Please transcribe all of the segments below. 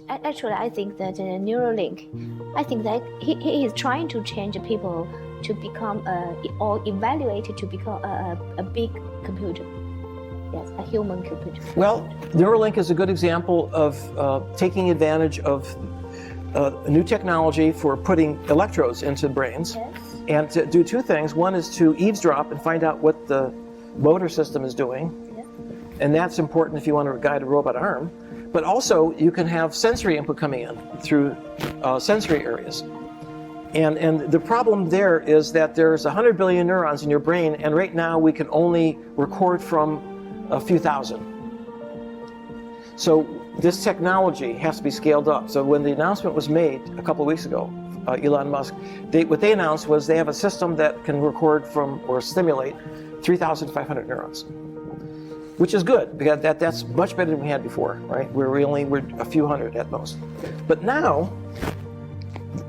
Actually, I think that Neuralink, I think that he is trying to change people to become or evaluated to become a big computer. Yes, a human computer. Well, Neuralink is a good example of taking advantage of new technology for putting electrodes into brains. Yes. And to do two things. One is to eavesdrop and find out what the motor system is doing. Yeah. And that's important if you want to guide a robot arm. But also, you can have sensory input coming in through sensory areas. And the problem there is that there's 100 billion neurons in your brain, and right now we can only record from a few thousand. So this technology has to be scaled up. So when the announcement was made a couple of weeks ago, Elon Musk, what they announced was they have a system that can record from or stimulate 3,500 neurons, which is good because that's much better than we had before, right? Where we only were a few hundred at most. But now,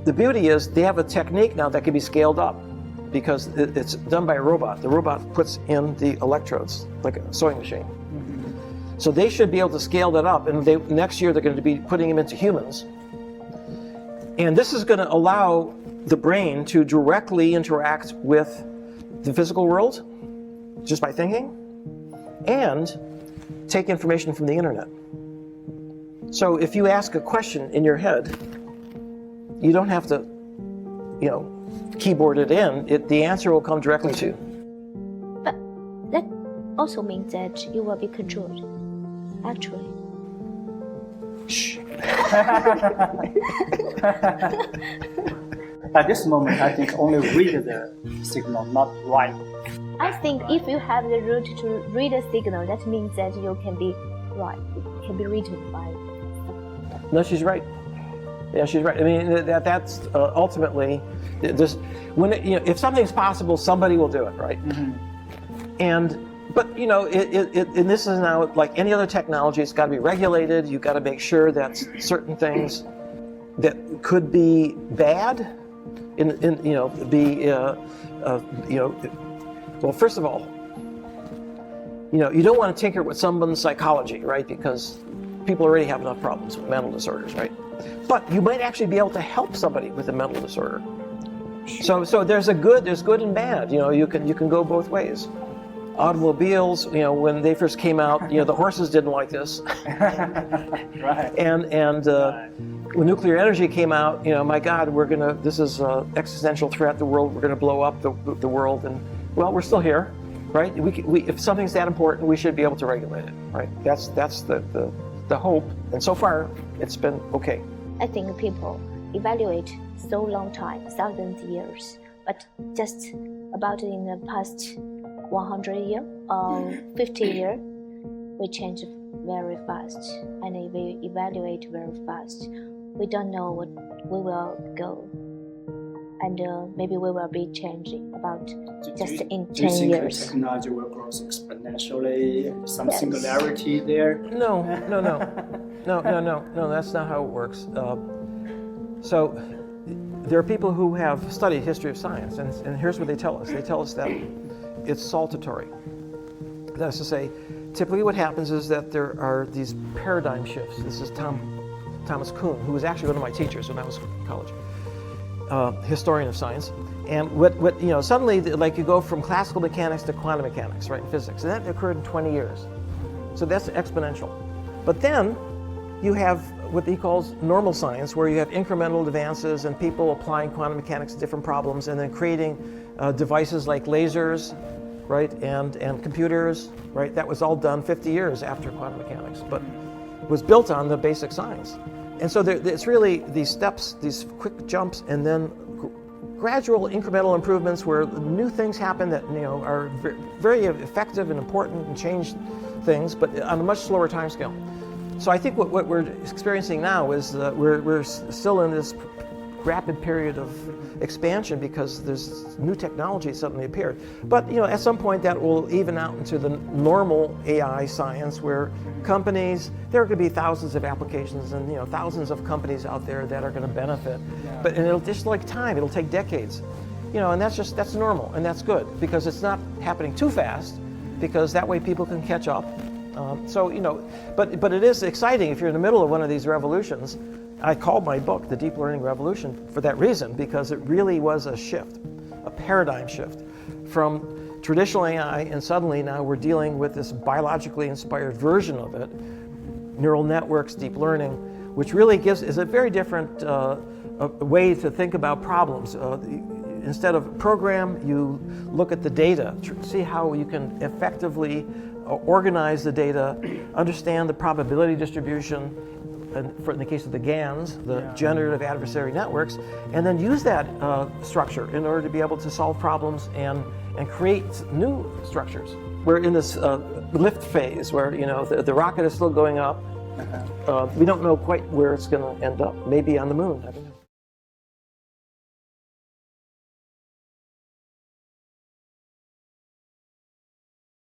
the beauty is they have a technique now that can be scaled up because it's done by a robot. The robot puts in the electrodes like a sewing machine. Mm-hmm. So they should be able to scale that up, and next year they're going to be putting them into humans. And this is going to allow the brain to directly interact with the physical world just by thinking and take information from the internet. So if you ask a question in your head, you don't have to, keyboard it in. The answer will come directly to you. But that also means that you will be controlled, actually. Shh. At this moment, I think only read the signal, not write. I think if you have the route to read a signal, that means that you can be right. It can be written by. No, she's right. Yeah, she's right. I mean, that's ultimately this. If something's possible, somebody will do it, right? Mm-hmm. But and this is now like any other technology. It's got to be regulated. You've got to make sure that certain things that could be bad, Well, first of all, you don't want to tinker with someone's psychology, right? Because people already have enough problems with mental disorders, right? But you might actually be able to help somebody with a mental disorder. So there's good and bad. You can go both ways. Automobiles, when they first came out, the horses didn't like this. Right. And when nuclear energy came out, my God, this is an existential threat. We're going to blow up the world, and well, we're still here, right? If something's that important, we should be able to regulate it, right? That's the hope, and so far it's been okay. I think people evaluate so long time, thousands of years, but just about in the past 100 years or 50 years, we change very fast and we evaluate very fast. We don't know what we will go, and maybe we will be changing about just in 10 years. Do you think the technology will grow exponentially? Some singularity there? No, that's not how it works. So there are people who have studied history of science, and here's what they tell us. They tell us that it's saltatory. That's to say, typically what happens is that there are these paradigm shifts. This is Thomas Kuhn, who was actually one of my teachers when I was in college, historian of science. And what suddenly, like, you go from classical mechanics to quantum mechanics, right, in physics, and that occurred in 20 years. So that's exponential. But then you have what he calls normal science, where you have incremental advances and people applying quantum mechanics to different problems and then creating devices like lasers, right, and computers, right? That was all done 50 years after quantum mechanics, but it was built on the basic science. And so it's really these steps, these quick jumps, and then gradual incremental improvements where new things happen that are very effective and important and change things, but on a much slower time scale. So I think what we're experiencing now is we're still in this rapid period of expansion because there's new technology suddenly appeared. But at some point that will even out into the normal AI science, where companies, there are going to be thousands of applications and thousands of companies out there that are going to benefit. Yeah. But it'll just like time, it'll take decades, and that's normal, and that's good because it's not happening too fast, because that way people can catch up. So, you know, but it is exciting if you're in the middle of one of these revolutions. I called my book The Deep Learning Revolution for that reason, because it really was a shift, a paradigm shift from traditional AI, and suddenly now we're dealing with this biologically inspired version of it, neural networks, deep learning, which really is a very different way to think about problems. Instead of program, you look at the data, see how you can effectively organize the data, understand the probability distribution, in the case of the GANs, the generative adversary networks, and then use that structure in order to be able to solve problems and create new structures. We're in this lift phase where, you know, the rocket is still going up. We don't know quite where it's going to end up. Maybe on the moon. I don't know.